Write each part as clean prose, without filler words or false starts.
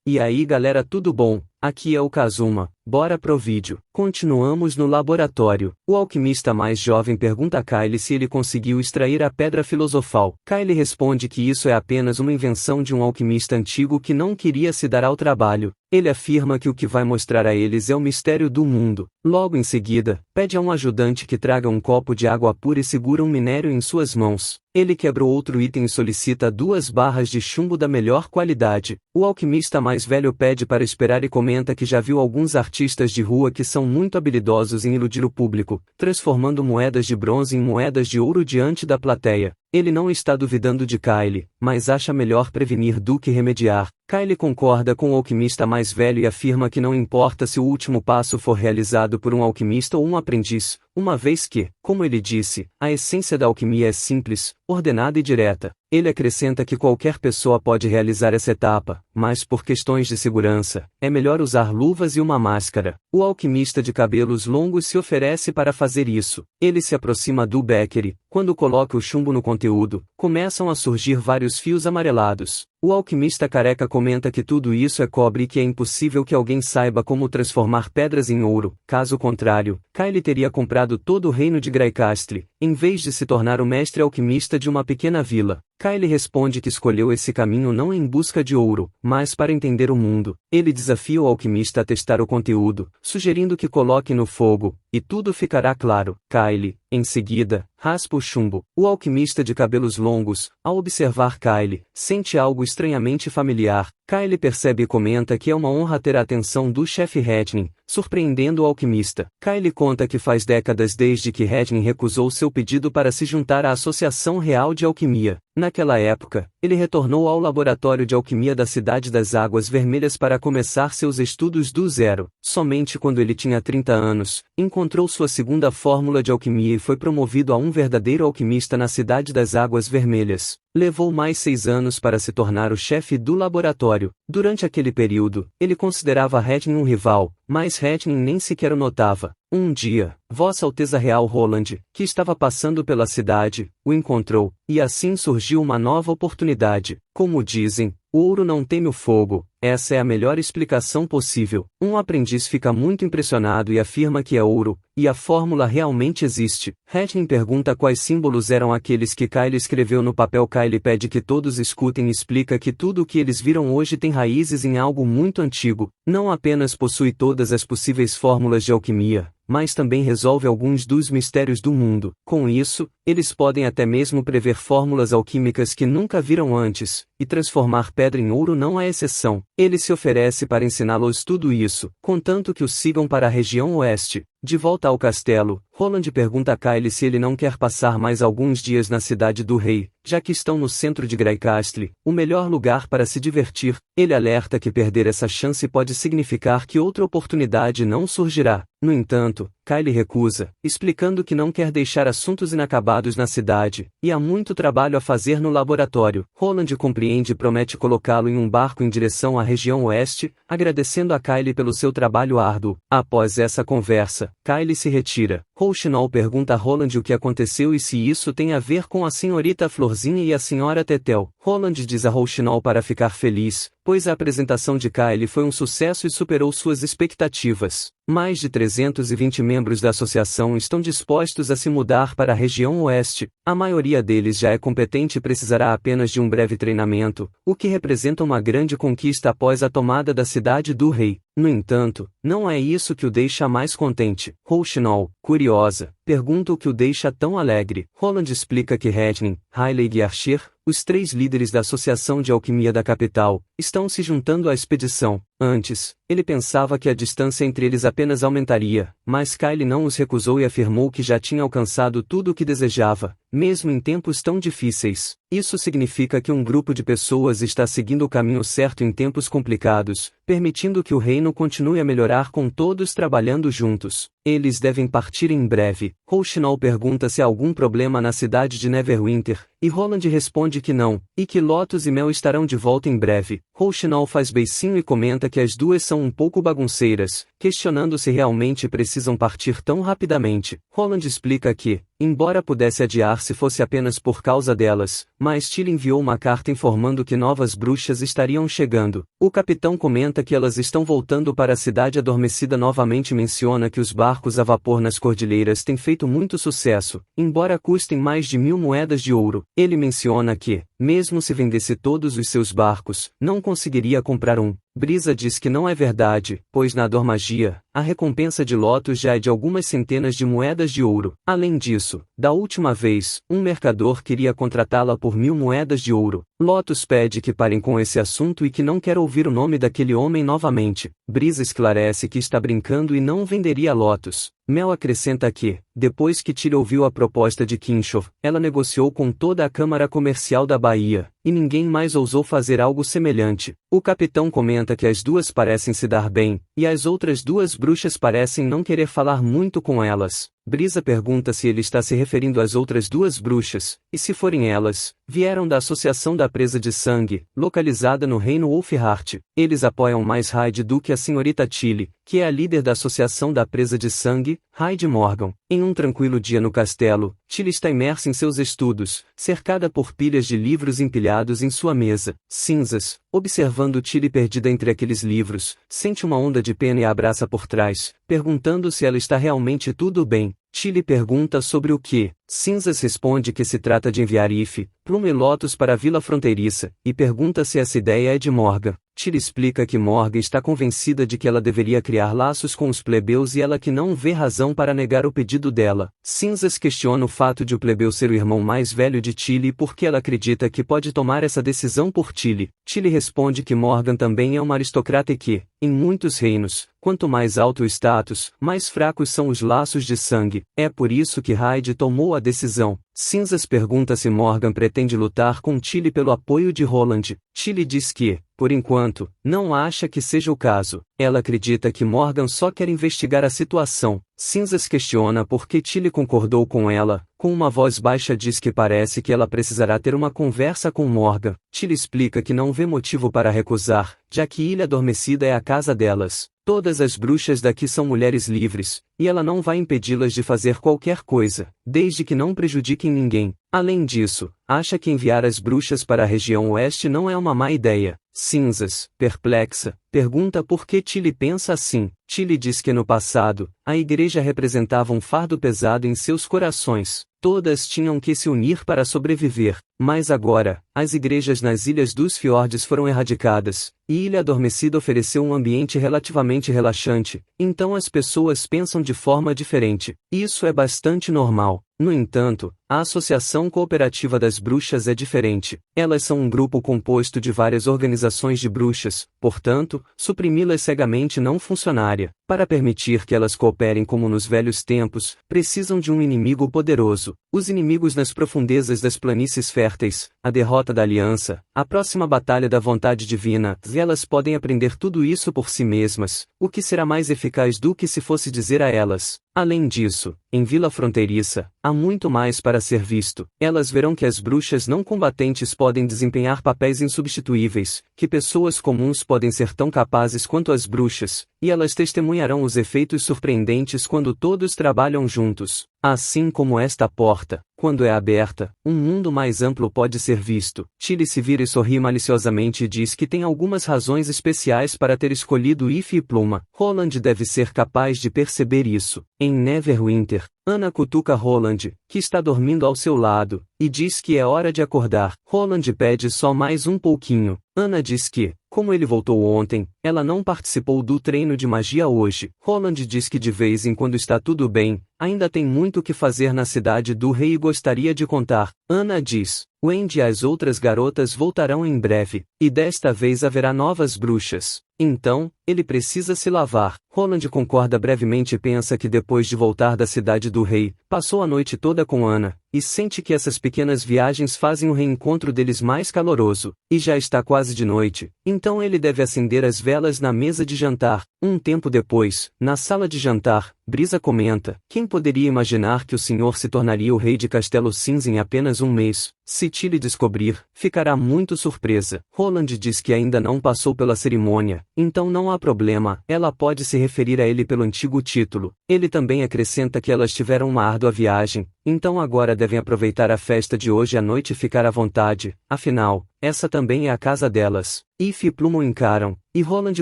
E aí galera, tudo bom? Aqui é o Kazuma, bora pro vídeo. Continuamos no laboratório. O alquimista mais jovem pergunta a Kyle se ele conseguiu extrair a pedra filosofal. Kyle responde que isso é apenas uma invenção de um alquimista antigo que não queria se dar ao trabalho. Ele afirma que o que vai mostrar a eles é o mistério do mundo. Logo em seguida, pede a um ajudante que traga um copo de água pura e segura um minério em suas mãos. Ele quebra outro item e solicita 2 barras de chumbo da melhor qualidade. O alquimista mais velho pede para esperar e comenta que já viu alguns artistas de rua que são muito habilidosos em iludir o público, transformando moedas de bronze em moedas de ouro diante da plateia. Ele não está duvidando de Kyle, mas acha melhor prevenir do que remediar. Kyle concorda com o alquimista mais velho e afirma que não importa se o último passo for realizado por um alquimista ou um aprendiz, uma vez que, como ele disse, a essência da alquimia é simples, ordenada e direta. Ele acrescenta que qualquer pessoa pode realizar essa etapa, mas por questões de segurança, é melhor usar luvas e uma máscara. O alquimista de cabelos longos se oferece para fazer isso. Ele se aproxima do becker e, quando coloca o chumbo no conteúdo, começam a surgir vários fios amarelados. O alquimista careca comenta que tudo isso é cobre e que é impossível que alguém saiba como transformar pedras em ouro. Caso contrário, Kyle teria comprado todo o reino de Graicastle, em vez de se tornar o mestre alquimista de uma pequena vila. Kyle responde que escolheu esse caminho não em busca de ouro, mas para entender o mundo. Ele desafia o alquimista a testar o conteúdo, sugerindo que coloque no fogo, e tudo ficará claro. Kyle, em seguida, raspa o chumbo. O alquimista de cabelos longos, ao observar Kyle, sente algo estranhamente familiar. Kyle percebe e comenta que é uma honra ter a atenção do chefe Hednin, surpreendendo o alquimista. Kyle conta que faz décadas desde que Hednin recusou seu pedido para se juntar à Associação Real de Alquimia. Naquela época, ele retornou ao laboratório de alquimia da Cidade das Águas Vermelhas para começar seus estudos do zero. Somente quando ele tinha 30 anos, encontrou sua segunda fórmula de alquimia e foi promovido a um verdadeiro alquimista na Cidade das Águas Vermelhas. Levou mais 6 anos para se tornar o chefe do laboratório. Durante aquele período, ele considerava Hednin um rival, mas Hednin nem sequer o notava. Um dia, Vossa Alteza Real Roland, que estava passando pela cidade, o encontrou, e assim surgiu uma nova oportunidade. Como dizem, o ouro não teme o fogo. Essa é a melhor explicação possível. Um aprendiz fica muito impressionado e afirma que é ouro, e a fórmula realmente existe. Hednin pergunta quais símbolos eram aqueles que Kyle escreveu no papel. Kyle pede que todos escutem e explica que tudo o que eles viram hoje tem raízes em algo muito antigo. Não apenas possui todas as possíveis fórmulas de alquimia, mas também resolve alguns dos mistérios do mundo. Com isso, eles podem até mesmo prever fórmulas alquímicas que nunca viram antes, e transformar pedra em ouro não é exceção. Ele se oferece para ensiná-los tudo isso, contanto que o sigam para a região oeste. De volta ao castelo, Roland pergunta a Kyle se ele não quer passar mais alguns dias na cidade do rei, já que estão no centro de Graicastle, o melhor lugar para se divertir. Ele alerta que perder essa chance pode significar que outra oportunidade não surgirá. No entanto, Kyle recusa, explicando que não quer deixar assuntos inacabados na cidade, e há muito trabalho a fazer no laboratório. Roland compreende e promete colocá-lo em um barco em direção à região oeste, agradecendo a Kyle pelo seu trabalho árduo. Após essa conversa, Kyle se retira. Rouxinol pergunta a Roland o que aconteceu e se isso tem a ver com a senhorita Florzinha e a senhora Tetel. Roland diz a Rouxinol para ficar feliz, pois a apresentação de Kyle foi um sucesso e superou suas expectativas. Mais de 320 membros da associação estão dispostos a se mudar para a região oeste. A maioria deles já é competente e precisará apenas de um breve treinamento, o que representa uma grande conquista após a tomada da cidade do rei. No entanto, não é isso que o deixa mais contente. Rouxinol, curiosa, pergunta o que o deixa tão alegre. Roland explica que Hednin, Riley e Archer, os 3 líderes da Associação de Alquimia da capital, estão se juntando à expedição. Antes, ele pensava que a distância entre eles apenas aumentaria, mas Kyle não os recusou e afirmou que já tinha alcançado tudo o que desejava, mesmo em tempos tão difíceis. Isso significa que um grupo de pessoas está seguindo o caminho certo em tempos complicados, permitindo que o reino continue a melhorar com todos trabalhando juntos. Eles devem partir em breve. Rouxinol pergunta se há algum problema na cidade de Neverwinter, e Roland responde que não, e que Lotus e Mel estarão de volta em breve. Rouxinol faz beicinho e comenta que as duas são um pouco bagunceiras, questionando se realmente precisam partir tão rapidamente. Roland explica que, embora pudesse adiar se fosse apenas por causa delas, mas Tilly enviou uma carta informando que novas bruxas estariam chegando. O capitão comenta que elas estão voltando para a cidade adormecida. Novamente menciona que os barcos a vapor nas cordilheiras têm feito muito sucesso, embora custem mais de 1000 moedas de ouro. Ele menciona que, mesmo se vendesse todos os seus barcos, não conseguiria comprar um. Brisa diz que não é verdade, pois na Dormagia, a recompensa de Lotus já é de algumas centenas de moedas de ouro. Além disso, da última vez, um mercador queria contratá-la por 1000 moedas de ouro. Lotus pede que parem com esse assunto e que não quer ouvir o nome daquele homem novamente. Brisa esclarece que está brincando e não venderia Lotus. Mel acrescenta que, depois que Tilly ouviu a proposta de Kinshov, ela negociou com toda a Câmara Comercial da Bahia, e ninguém mais ousou fazer algo semelhante. O capitão comenta que as duas parecem se dar bem, e as outras duas bruxas parecem não querer falar muito com elas. Brisa pergunta se ele está se referindo às outras duas bruxas, e se forem elas, vieram da Associação da Presa de Sangue, localizada no Reino Wolfheart. Eles apoiam mais Hyde do que a senhorita Tilly, que é a líder da Associação da Presa de Sangue, Hyde Morgan. Em um tranquilo dia no castelo, Tilly está imersa em seus estudos, cercada por pilhas de livros empilhados em sua mesa, cinzas. Observando Tilly perdida entre aqueles livros, sente uma onda de pena e a abraça por trás, perguntando se ela está realmente tudo bem. Tilly pergunta sobre o que. Cinzas responde que se trata de enviar Ife, Plum e Lotus para a vila fronteiriça, e pergunta se essa ideia é de Morgan. Tilly explica que Morgan está convencida de que ela deveria criar laços com os plebeus e ela que não vê razão para negar o pedido dela. Cinzas questiona o fato de o plebeu ser o irmão mais velho de Tilly e por que ela acredita que pode tomar essa decisão por Tilly. Tilly responde que Morgan também é uma aristocrata e que, em muitos reinos, quanto mais alto o status, mais fracos são os laços de sangue. É por isso que Hyde tomou a decisão. Cinzas pergunta se Morgan pretende lutar com Tilly pelo apoio de Roland. Tilly diz que, por enquanto, não acha que seja o caso. Ela acredita que Morgan só quer investigar a situação. Cinzas questiona por que Tilly concordou com ela. Com uma voz baixa diz que parece que ela precisará ter uma conversa com Morgan. Tilly explica que não vê motivo para recusar, já que Ilha Adormecida é a casa delas. Todas as bruxas daqui são mulheres livres, e ela não vai impedi-las de fazer qualquer coisa, desde que não prejudiquem ninguém. Além disso, acha que enviar as bruxas para a região oeste não é uma má ideia. Cinzas, perplexa, pergunta por que Tilly pensa assim. Tilly diz que no passado, a igreja representava um fardo pesado em seus corações. Todas tinham que se unir para sobreviver, mas agora, as igrejas nas Ilhas dos Fiordes foram erradicadas, e Ilha Adormecida ofereceu um ambiente relativamente relaxante, então as pessoas pensam de forma diferente. Isso é bastante normal. No entanto, a Associação Cooperativa das Bruxas é diferente. Elas são um grupo composto de várias organizações de bruxas, portanto, suprimi-las cegamente não funcionaria. Para permitir que elas cooperem como nos velhos tempos, precisam de um inimigo poderoso. Os inimigos nas profundezas das planícies férteis, a derrota da aliança, a próxima batalha da vontade divina, elas podem aprender tudo isso por si mesmas, o que será mais eficaz do que se fosse dizer a elas. Além disso, em Vila Fronteiriça, há muito mais para ser visto. Elas verão que as bruxas não combatentes podem desempenhar papéis insubstituíveis, que pessoas comuns podem ser tão capazes quanto as bruxas, e elas testemunharão os efeitos surpreendentes quando todos trabalham juntos. Assim como esta porta, quando é aberta, um mundo mais amplo pode ser visto. Tilly se vira e sorri maliciosamente e diz que tem algumas razões especiais para ter escolhido Ife e Pluma. Roland deve ser capaz de perceber isso. Em Neverwinter, Anna cutuca Roland, que está dormindo ao seu lado, e diz que é hora de acordar. Roland pede só mais um pouquinho. Anna diz que, como ele voltou ontem, ela não participou do treino de magia hoje. Roland diz que de vez em quando está tudo bem, ainda tem muito que fazer na cidade do rei e gostaria de contar. Anna diz, Wendy e as outras garotas voltarão em breve, e desta vez haverá novas bruxas. Então, ele precisa se lavar. Roland concorda brevemente e pensa que depois de voltar da cidade do rei, passou a noite toda com Anna, e sente que essas pequenas viagens fazem o reencontro deles mais caloroso, e já está quase de noite, então ele deve acender as velas na mesa de jantar. Um tempo depois, na sala de jantar, Brisa comenta: quem poderia imaginar que o senhor se tornaria o rei de Castelo Cinza em apenas um mês? Se Tilly descobrir, ficará muito surpresa. Roland diz que ainda não passou pela cerimônia, então não há problema, ela pode se referir a ele pelo antigo título. Ele também acrescenta que elas tiveram uma árdua viagem, então agora devem aproveitar a festa de hoje à noite e ficar à vontade, afinal, essa também é a casa delas. If e Pluma o encaram, e Roland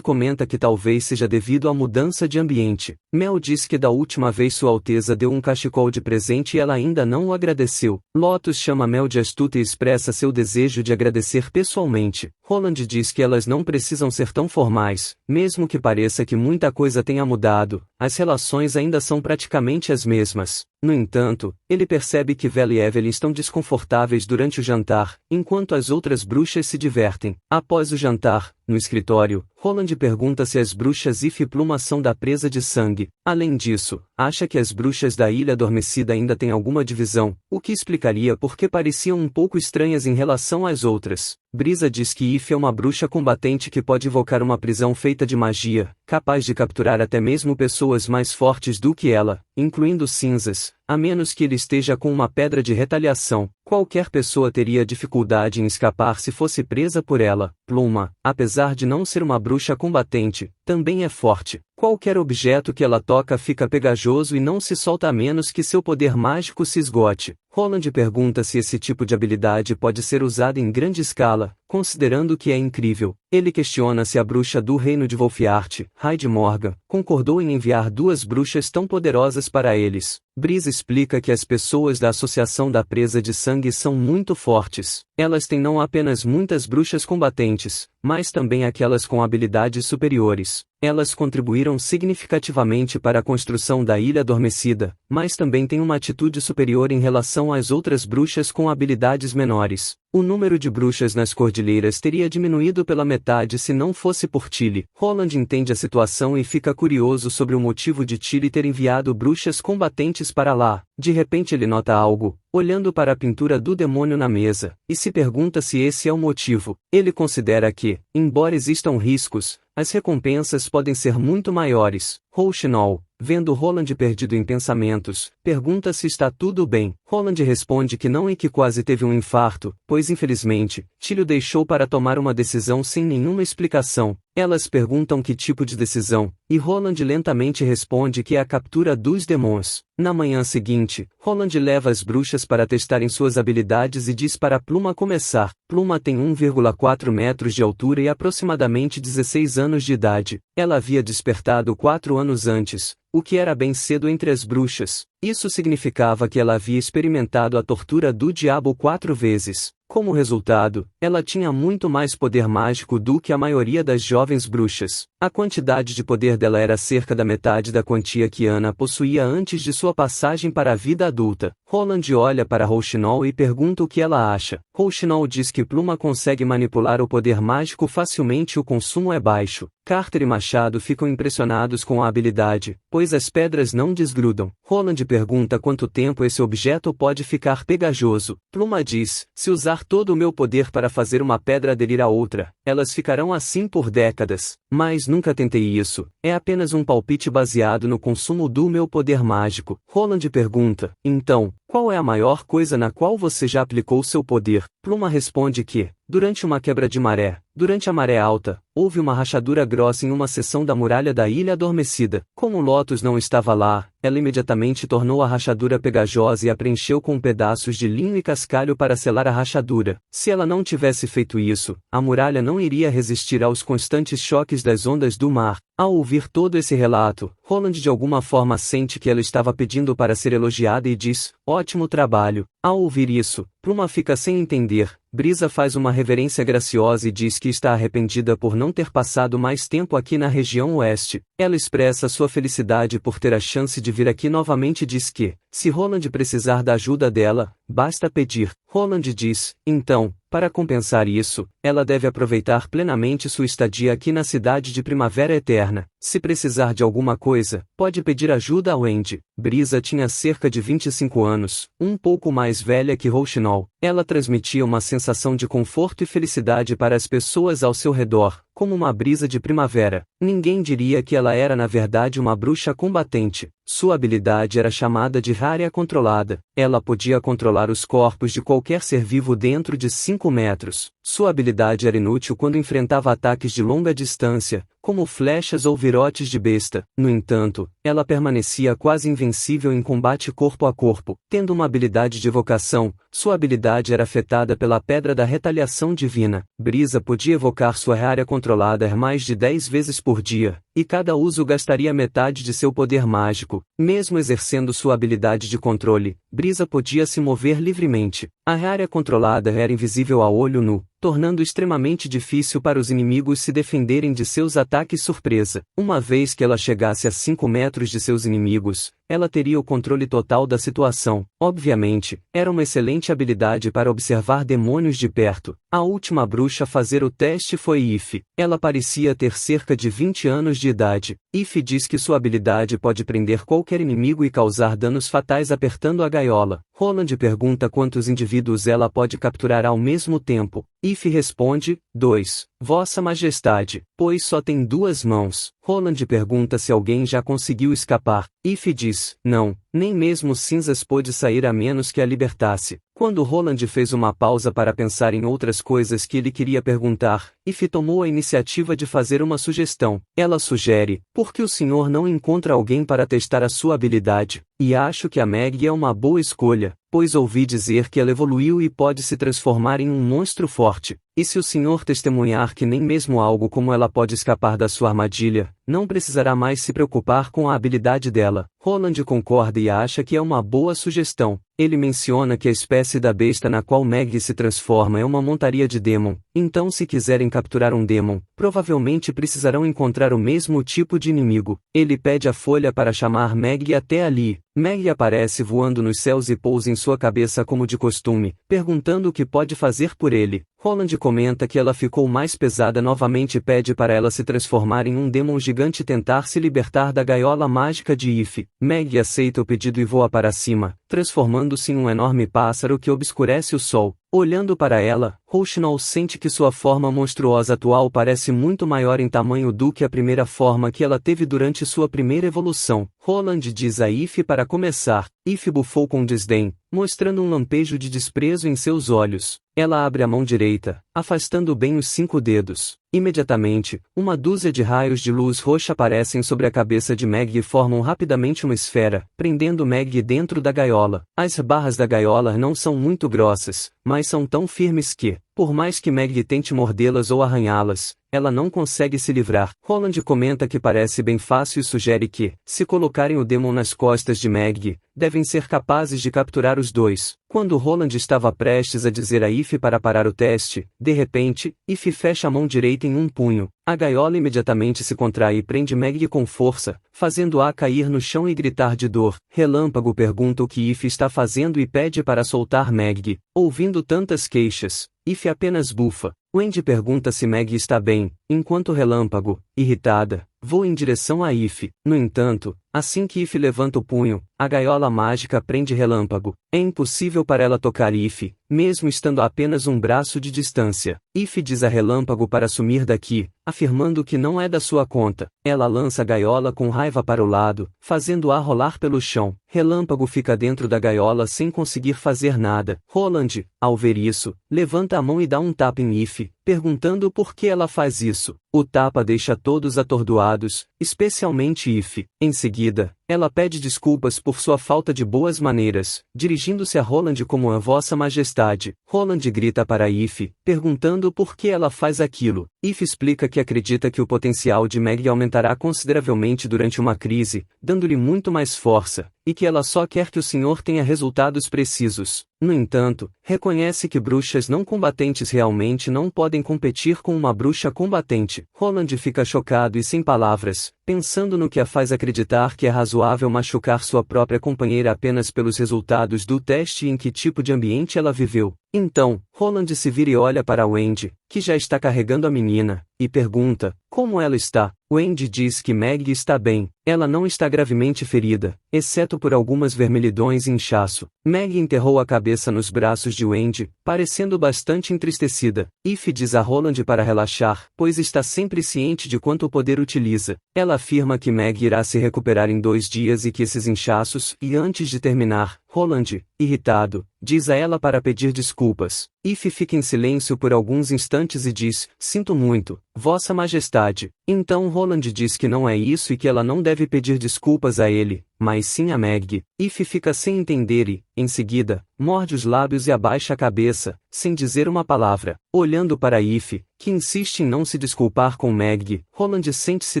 comenta que talvez seja devido à mudança de ambiente. Mel diz que da última vez Sua Alteza deu um cachecol de presente e ela ainda não o agradeceu. Lotus chama Mel de astuta e expressa seu desejo de agradecer pessoalmente. Roland diz que elas não precisam ser tão formais, mesmo que pareça que muita coisa tenha mudado, as relações ainda são praticamente as mesmas. No entanto, ele percebe que Vel e Evelyn estão desconfortáveis durante o jantar, enquanto as outras bruxas se divertem. Após o jantar, no escritório, Roland pergunta se as bruxas If e Pluma são da presa de sangue. Além disso, acha que as bruxas da Ilha Adormecida ainda têm alguma divisão, o que explicaria por que pareciam um pouco estranhas em relação às outras. Brisa diz que If é uma bruxa combatente que pode invocar uma prisão feita de magia, capaz de capturar até mesmo pessoas mais fortes do que ela, incluindo cinzas, a menos que ele esteja com uma pedra de retaliação. Qualquer pessoa teria dificuldade em escapar se fosse presa por ela. Pluma, apesar de não ser uma bruxa combatente, também é forte. Qualquer objeto que ela toca fica pegajoso e não se solta a menos que seu poder mágico se esgote. Roland pergunta se esse tipo de habilidade pode ser usada em grande escala, considerando que é incrível. Ele questiona se a bruxa do reino de Wolfiart, Hyde Morgan, concordou em enviar duas bruxas tão poderosas para eles. Brisa explica que as pessoas da Associação da Presa de Sangue são muito fortes. Elas têm não apenas muitas bruxas combatentes, mas também aquelas com habilidades superiores. Elas contribuíram significativamente para a construção da Ilha Adormecida, mas também têm uma atitude superior em relação às outras bruxas com habilidades menores. O número de bruxas nas cordilheiras teria diminuído pela metade se não fosse por Tilly. Roland entende a situação e fica curioso sobre o motivo de Tilly ter enviado bruxas combatentes para lá. De repente ele nota algo, olhando para a pintura do demônio na mesa, e se pergunta se esse é o motivo. Ele considera que, embora existam riscos, as recompensas podem ser muito maiores. Rouxinol, vendo Roland perdido em pensamentos, pergunta se está tudo bem. Roland responde que não e que quase teve um infarto, pois infelizmente, Tilly o deixou para tomar uma decisão sem nenhuma explicação. Elas perguntam que tipo de decisão, e Roland lentamente responde que é a captura dos demônios. Na manhã seguinte, Roland leva as bruxas para testarem suas habilidades e diz para Pluma começar. Pluma tem 1,4 metros de altura e aproximadamente 16 anos de idade. Ela havia despertado 4 anos antes, o que era bem cedo entre as bruxas. Isso significava que ela havia experimentado a tortura do diabo 4 vezes. Como resultado, ela tinha muito mais poder mágico do que a maioria das jovens bruxas. A quantidade de poder dela era cerca da metade da quantia que Ana possuía antes de sua passagem para a vida adulta. Roland olha para Rouxinol e pergunta o que ela acha. Rouxinol diz que Pluma consegue manipular o poder mágico facilmente e o consumo é baixo. Carter e Machado ficam impressionados com a habilidade, pois as pedras não desgrudam. Roland pergunta quanto tempo esse objeto pode ficar pegajoso. Pluma diz: se usar todo o meu poder para fazer uma pedra aderir a outra, elas ficarão assim por décadas. Mas nunca tentei isso, é apenas um palpite baseado no consumo do meu poder mágico. Roland pergunta: então, qual é a maior coisa na qual você já aplicou seu poder? Pluma responde que, durante uma quebra de maré, durante a maré alta, houve uma rachadura grossa em uma seção da muralha da Ilha Adormecida. Como Lotus não estava lá, ela imediatamente tornou a rachadura pegajosa e a preencheu com pedaços de linho e cascalho para selar a rachadura. Se ela não tivesse feito isso, a muralha não iria resistir aos constantes choques das ondas do mar. Ao ouvir todo esse relato, Roland de alguma forma sente que ela estava pedindo para ser elogiada e diz: ótimo trabalho. Ao ouvir isso, Pluma fica sem entender. Brisa faz uma reverência graciosa e diz que está arrependida por não ter passado mais tempo aqui na região oeste. Ela expressa sua felicidade por ter a chance de vir aqui novamente e diz que, Se Roland precisar da ajuda dela, basta pedir. Roland diz, então, para compensar isso, ela deve aproveitar plenamente sua estadia aqui na cidade de Primavera Eterna. Se precisar de alguma coisa, pode pedir ajuda a Wendy. Brisa tinha cerca de 25 anos, um pouco mais velha que Rouxinol. Ela transmitia uma sensação de conforto e felicidade para as pessoas ao seu redor, como uma brisa de primavera. Ninguém diria que ela era na verdade uma bruxa combatente. Sua habilidade era chamada de Rária Controlada. Ela podia controlar os corpos de qualquer ser vivo dentro de 5 metros. Sua habilidade era inútil quando enfrentava ataques de longa distância, como flechas ou virotes de besta. No entanto, ela permanecia quase invencível em combate corpo a corpo. Tendo uma habilidade de evocação, sua habilidade era afetada pela Pedra da Retaliação Divina. Brisa podia evocar sua Rária Controlada mais de 10 vezes por dia, e cada uso gastaria metade de seu poder mágico. Mesmo exercendo sua habilidade de controle, Brisa podia se mover livremente. A Rária Controlada era invisível a olho nu, tornando extremamente difícil para os inimigos se defenderem de seus ataques surpresa. Uma vez que ela chegasse a 5 metros de seus inimigos, ela teria o controle total da situação. Obviamente, era uma excelente habilidade para observar demônios de perto. A última bruxa a fazer o teste foi Ife. Ela parecia ter cerca de 20 anos de idade. Ife diz que sua habilidade pode prender qualquer inimigo e causar danos fatais apertando a gaiola. Roland pergunta quantos indivíduos ela pode capturar ao mesmo tempo. Ife responde, 2, Vossa Majestade, pois só tem 2 mãos. Roland pergunta se alguém já conseguiu escapar. Ife diz, não, nem mesmo Cinzas pôde sair a menos que a libertasse. Quando Roland fez uma pausa para pensar em outras coisas que ele queria perguntar, Ife tomou a iniciativa de fazer uma sugestão. Ela sugere, por que o senhor não encontra alguém para testar a sua habilidade? E acho que a Meg é uma boa escolha, pois ouvi dizer que ela evoluiu e pode se transformar em um monstro forte. E se o senhor testemunhar que nem mesmo algo como ela pode escapar da sua armadilha, não precisará mais se preocupar com a habilidade dela. Roland concorda e acha que é uma boa sugestão. Ele menciona que a espécie da besta na qual Meg se transforma é uma montaria de Demon, então se quiserem capturar um Demon, provavelmente precisarão encontrar o mesmo tipo de inimigo. Ele pede a folha para chamar Meg até ali. Meg aparece voando nos céus e pousa em sua cabeça como de costume, perguntando o que pode fazer por ele. Roland comenta que ela ficou mais pesada novamente e pede para ela se transformar em um Demon gigante e tentar se libertar da gaiola mágica de Ife. Meg aceita o pedido e voa para cima, transformando-se em um enorme pássaro que obscurece o sol. Olhando para ela, Rouxinol sente que sua forma monstruosa atual parece muito maior em tamanho do que a primeira forma que ela teve durante sua primeira evolução. Roland diz a Ife para começar. Ife bufou com desdém, mostrando um lampejo de desprezo em seus olhos. Ela abre a mão direita, afastando bem os 5 dedos. Imediatamente, uma dúzia de raios de luz roxa aparecem sobre a cabeça de Meg e formam rapidamente uma esfera, prendendo Meg dentro da gaiola. As barras da gaiola não são muito grossas, mas são tão firmes que, por mais que Meg tente mordê-las ou arranhá-las, ela não consegue se livrar. Roland comenta que parece bem fácil e sugere que, se colocarem o Demon nas costas de Meg, devem ser capazes de capturar os dois. Quando Roland estava prestes a dizer a Ife para parar o teste, de repente, Ife fecha a mão direita em um punho. A gaiola imediatamente se contrai e prende Meg com força, fazendo-a cair no chão e gritar de dor. Relâmpago pergunta o que Ife está fazendo e pede para soltar Meg. Ouvindo tantas queixas, Ife apenas bufa. Wendy pergunta se Meg está bem, enquanto Relâmpago, irritada, voa em direção a Ife. No entanto, assim que Ife levanta o punho, a gaiola mágica prende Relâmpago. É impossível para ela tocar Ife, mesmo estando a apenas um braço de distância. Ife diz a Relâmpago para sumir daqui, afirmando que não é da sua conta. Ela lança a gaiola com raiva para o lado, fazendo-a rolar pelo chão. Relâmpago fica dentro da gaiola sem conseguir fazer nada. Roland, ao ver isso, levanta a mão e dá um tapa em Ife, perguntando por que ela faz isso. O tapa deixa todos atordoados, especialmente Ife. Em seguida, ela pede desculpas por sua falta de boas maneiras, dirigindo-se a Roland como a Vossa Majestade. Roland grita para Ife, perguntando por que ela faz aquilo. Ife explica que acredita que o potencial de Meg aumentará consideravelmente durante uma crise, dando-lhe muito mais força, e que ela só quer que o senhor tenha resultados precisos. No entanto, reconhece que bruxas não combatentes realmente não podem competir com uma bruxa combatente. Roland fica chocado e sem palavras, pensando no que a faz acreditar que é razoável machucar sua própria companheira apenas pelos resultados do teste e em que tipo de ambiente ela viveu. Então, Roland se vira e olha para Wendy, que já está carregando a menina, e pergunta, como ela está? Wendy diz que Meg está bem, ela não está gravemente ferida, exceto por algumas vermelhidões e inchaço. Meg enterrou a cabeça nos braços de Wendy, parecendo bastante entristecida. Eve diz a Roland para relaxar, pois está sempre ciente de quanto o poder utiliza. Ela afirma que Meg irá se recuperar em 2 dias e que esses inchaços, e antes de terminar, Roland, irritado, diz a ela para pedir desculpas. Eve fica em silêncio por alguns instantes e diz, sinto muito, Vossa Majestade. Então Roland diz que não é isso e que ela não deve pedir desculpas a ele, mas sim a Meg. Eve fica sem entender e, em seguida, morde os lábios e abaixa a cabeça, sem dizer uma palavra. Olhando para Eve, que insiste em não se desculpar com Meg, Roland sente-se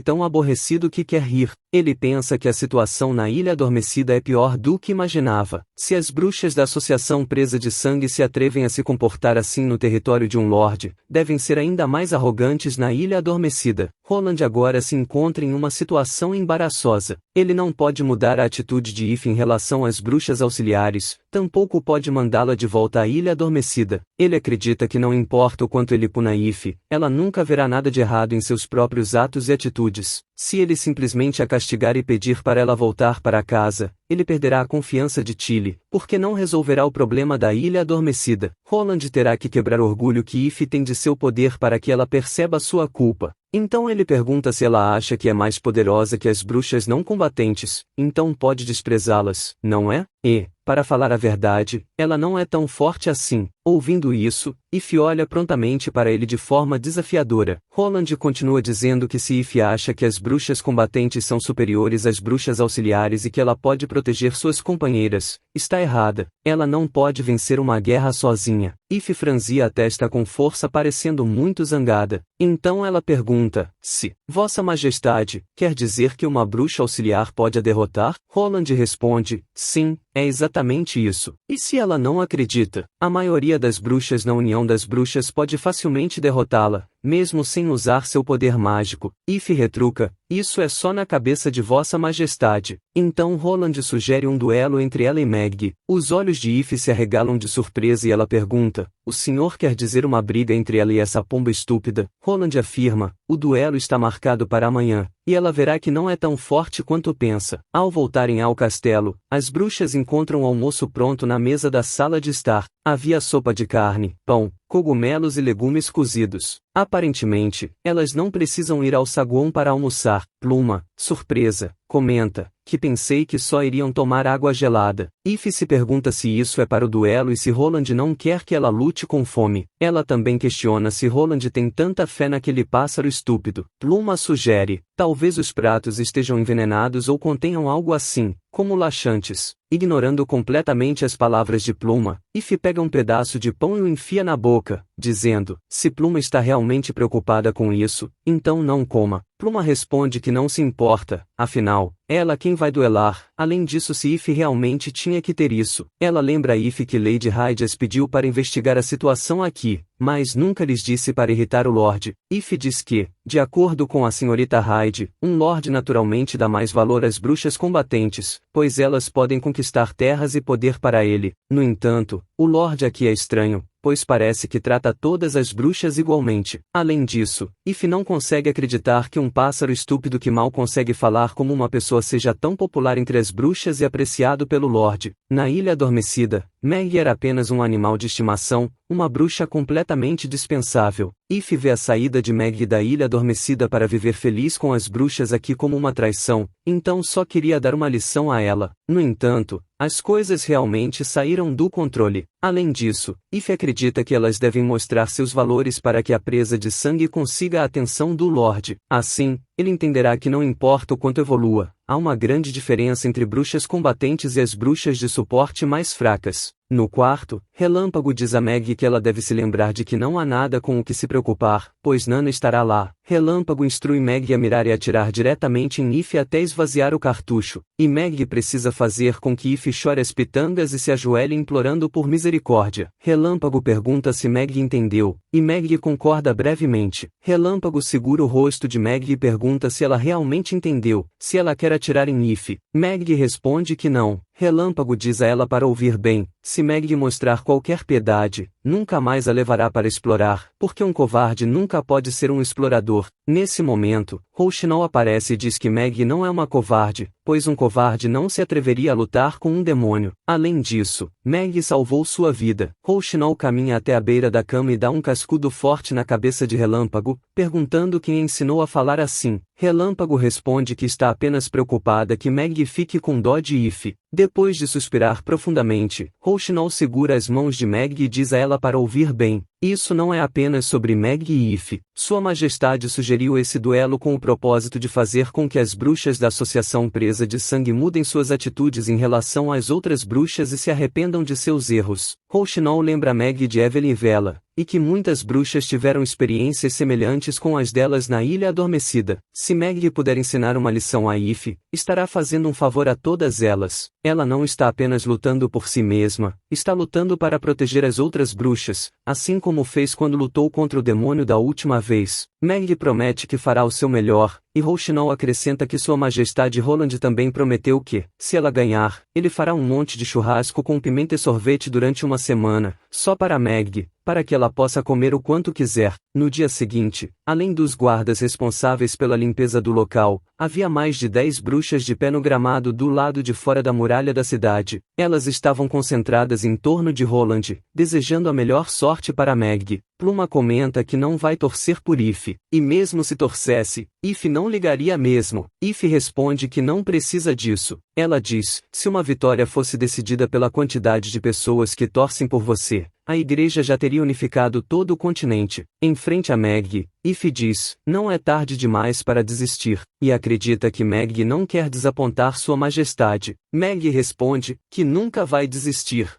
tão aborrecido que quer rir. Ele pensa que a situação na Ilha Adormecida é pior do que imaginava. Se as bruxas da Associação Presa de Sangue se atrevem a se comportar assim no território de um lorde, devem ser ainda mais arrogantes na Ilha Adormecida. Roland agora se encontra em uma situação embaraçosa. Ele não pode mudar a atitude de Eve em relação às bruxas auxiliares, tampouco pode mandá-la de volta à Ilha Adormecida. Ele acredita que não importa o quanto ele puna Eve, ela nunca verá nada de errado em seus próprios atos e atitudes. Se ele simplesmente a castigar e pedir para ela voltar para casa, ele perderá a confiança de Tilly, porque não resolverá o problema da Ilha Adormecida. Roland terá que quebrar o orgulho que Eve tem de seu poder para que ela perceba sua culpa. Então ele pergunta se ela acha que é mais poderosa que as bruxas não combatentes, então pode desprezá-las, não é? E, para falar a verdade, ela não é tão forte assim. Ouvindo isso, Eve olha prontamente para ele de forma desafiadora. Roland continua dizendo que se Eve acha que as bruxas combatentes são superiores às bruxas auxiliares e que ela pode proteger suas companheiras, está errada. Ela não pode vencer uma guerra sozinha. Eve franzia a testa com força, parecendo muito zangada. Então ela pergunta, se Vossa Majestade quer dizer que uma bruxa auxiliar pode a derrotar? Roland responde, sim, é exatamente isso. E se ela não acredita, a maioria das bruxas na União das Bruxas pode facilmente derrotá-la, mesmo sem usar seu poder mágico. Eve retruca, isso é só na cabeça de Vossa Majestade. Então Roland sugere um duelo entre ela e Meg. Os olhos de Eve se arregalam de surpresa e ela pergunta, o senhor quer dizer uma briga entre ela e essa pomba estúpida? Roland afirma, o duelo está marcado para amanhã, e ela verá que não é tão forte quanto pensa. Ao voltarem ao castelo, as bruxas encontram o almoço pronto na mesa da sala de estar. Havia sopa de carne, pão, cogumelos e legumes cozidos. Aparentemente, elas não precisam ir ao saguão para almoçar. Pluma, surpresa, comenta, que pensei que só iriam tomar água gelada. Eve se pergunta se isso é para o duelo e se Roland não quer que ela lute com fome. Ela também questiona se Roland tem tanta fé naquele pássaro estúpido. Pluma sugere, talvez os pratos estejam envenenados ou contenham algo assim, como laxantes. Ignorando completamente as palavras de Pluma, Eve pega um pedaço de pão e o enfia na boca, dizendo, se Pluma está realmente preocupada com isso, então não coma. Pluma responde que não se importa, afinal, é ela quem vai duelar. Além disso, se Eve realmente tinha que ter isso, ela lembra a Eve que Lady Hyde as pediu para investigar a situação aqui, mas nunca lhes disse para irritar o Lorde. Eve diz que, de acordo com a senhorita Hyde, um Lorde naturalmente dá mais valor às bruxas combatentes, pois elas podem conquistar terras e poder para ele. No entanto, o Lorde aqui é estranho, pois parece que trata todas as bruxas igualmente. Além disso, Eve não consegue acreditar que um pássaro estúpido que mal consegue falar como uma pessoa seja tão popular entre as bruxas e apreciado pelo Lorde. Na Ilha Adormecida, Meg era apenas um animal de estimação, uma bruxa completamente dispensável. Eve vê a saída de Meg da Ilha Adormecida para viver feliz com as bruxas aqui como uma traição, então só queria dar uma lição a ela. No entanto, as coisas realmente saíram do controle. Além disso, Eve acredita que elas devem mostrar seus valores para que a presa de sangue consiga a atenção do Lorde. Assim, ele entenderá que não importa o quanto evolua, há uma grande diferença entre bruxas combatentes e as bruxas de suporte mais fracas. No quarto, Relâmpago diz a Meg que ela deve se lembrar de que não há nada com o que se preocupar, pois Nana estará lá. Relâmpago instrui Meg a mirar e atirar diretamente em Ify até esvaziar o cartucho, e Meg precisa fazer com que Ify chore as pitangas e se ajoelhe implorando por misericórdia. Relâmpago pergunta se Meg entendeu, e Meg concorda brevemente. Relâmpago segura o rosto de Meg e pergunta se ela realmente entendeu, se ela quer atirar em Ify. Meg responde que não. Relâmpago diz a ela para ouvir bem: se Meg mostrar qualquer piedade, nunca mais a levará para explorar, porque um covarde nunca pode ser um explorador. Nesse momento, Rouxinol aparece e diz que Meg não é uma covarde, pois um covarde não se atreveria a lutar com um demônio. Além disso, Meg salvou sua vida. Rouxinol caminha até a beira da cama e dá um cascudo forte na cabeça de Relâmpago, perguntando quem ensinou a falar assim. Relâmpago responde que está apenas preocupada que Meg fique com dó de Ify. Depois de suspirar profundamente, Rouxinol segura as mãos de Meg e diz a ela para ouvir bem: isso não é apenas sobre Meg e Ify. Sua Majestade sugeriu esse duelo com o propósito de fazer com que as bruxas da Associação Presa de Sangue mudem suas atitudes em relação às outras bruxas e se arrependam de seus erros. Rouxinol lembra Meg de Evelyn e Vela, e que muitas bruxas tiveram experiências semelhantes com as delas na Ilha Adormecida. Se Meg puder ensinar uma lição a Ify, estará fazendo um favor a todas elas. Ela não está apenas lutando por si mesma, está lutando para proteger as outras bruxas, assim como fez quando lutou contra o demônio da última vez. Meg promete que fará o seu melhor, e Rouxinol acrescenta que Sua Majestade Roland também prometeu que, se ela ganhar, ele fará um monte de churrasco com pimenta e sorvete durante uma semana, só para Meg, para que ela possa comer o quanto quiser. No dia seguinte, além dos guardas responsáveis pela limpeza do local, havia mais de 10 bruxas de pé no gramado do lado de fora da muralha da cidade. Elas estavam concentradas em torno de Roland, desejando a melhor sorte para Meg. Pluma comenta que não vai torcer por Ify, e mesmo se torcesse, Ify não ligaria mesmo. Ify responde que não precisa disso. Ela diz: se uma vitória fosse decidida pela quantidade de pessoas que torcem por você, a igreja já teria unificado todo o continente. Em frente a Meg, Ify diz: não é tarde demais para desistir, e acredita que Meg não quer desapontar Sua Majestade. Meg responde que nunca vai desistir.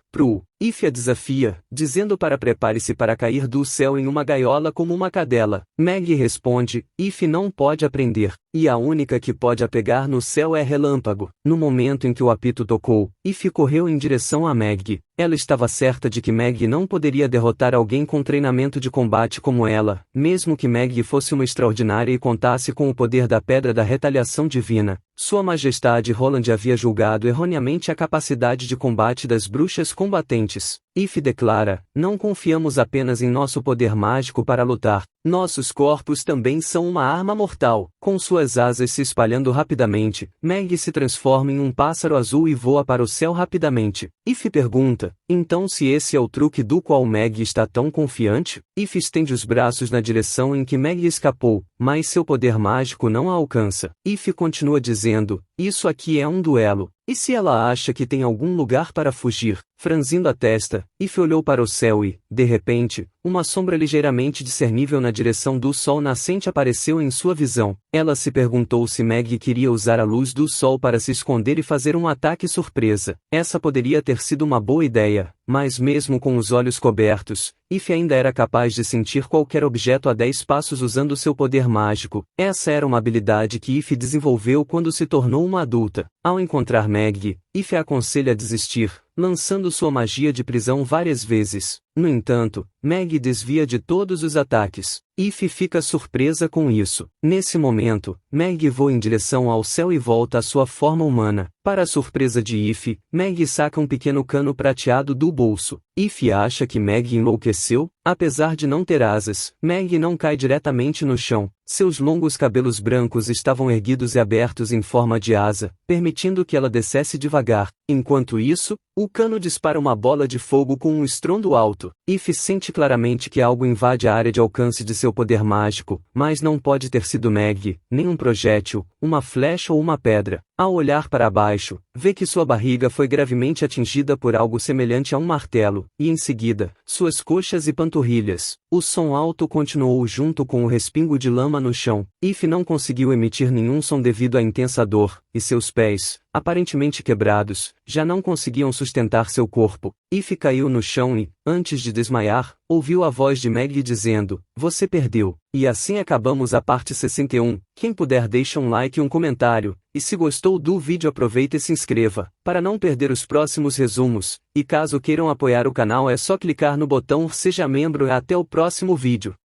Ify a desafia, dizendo para prepare-se para cair do céu em uma gaiola como uma cadela. Meg responde: Ify não pode aprender, e a única que pode a pegar no céu é Relâmpago. No momento em que o apito tocou, Ify correu em direção a Meg. Ela estava certa de que Meg não poderia derrotar alguém com treinamento de combate como ela, mesmo que Meg fosse uma extraordinária e contasse com o poder da Pedra da Retaliação Divina. Sua Majestade Roland havia julgado erroneamente a capacidade de combate das bruxas combatentes. Ify declara: não confiamos apenas em nosso poder mágico para lutar, nossos corpos também são uma arma mortal. Com suas asas se espalhando rapidamente, Meg se transforma em um pássaro azul e voa para o céu rapidamente. Ify pergunta: então se esse é o truque do qual Meg está tão confiante? Ify estende os braços na direção em que Meg escapou, mas seu poder mágico não a alcança. Ify continua dizendo: isso aqui é um duelo. E se ela acha que tem algum lugar para fugir? Franzindo a testa, Ify olhou para o céu e, de repente, uma sombra ligeiramente discernível na direção do sol nascente apareceu em sua visão. Ela se perguntou se Meg queria usar a luz do sol para se esconder e fazer um ataque surpresa. Essa poderia ter sido uma boa ideia, mas mesmo com os olhos cobertos, Ify ainda era capaz de sentir qualquer objeto a 10 passos usando seu poder mágico. Essa era uma habilidade que Ify desenvolveu quando se tornou uma adulta. Ao encontrar Meg, Ify a aconselha a desistir, lançando sua magia de prisão várias vezes. No entanto, Meg desvia de todos os ataques. Ify fica surpresa com isso. Nesse momento, Meg voa em direção ao céu e volta à sua forma humana. Para a surpresa de Ify, Meg saca um pequeno cano prateado do bolso. Ify acha que Meg enlouqueceu. Apesar de não ter asas, Meg não cai diretamente no chão. Seus longos cabelos brancos estavam erguidos e abertos em forma de asa, permitindo que ela descesse devagar. Enquanto isso, o cano dispara uma bola de fogo com um estrondo alto. Ify sente claramente que algo invade a área de alcance de seu poder mágico, mas não pode ter sido Meg, nem um projétil, uma flecha ou uma pedra. Ao olhar para baixo, vê que sua barriga foi gravemente atingida por algo semelhante a um martelo, e em seguida, suas coxas e panturrilhas. O som alto continuou junto com o respingo de lama no chão. If não conseguiu emitir nenhum som devido à intensa dor, e seus pés, aparentemente quebrados, já não conseguiam sustentar seu corpo. If caiu no chão e, antes de desmaiar, ouviu a voz de Maggie dizendo: "Você perdeu." E assim acabamos a parte 61. Quem puder deixa um like e um comentário, e se gostou do vídeo aproveita e se inscreva, para não perder os próximos resumos, e caso queiram apoiar o canal é só clicar no botão Seja Membro e até o próximo vídeo.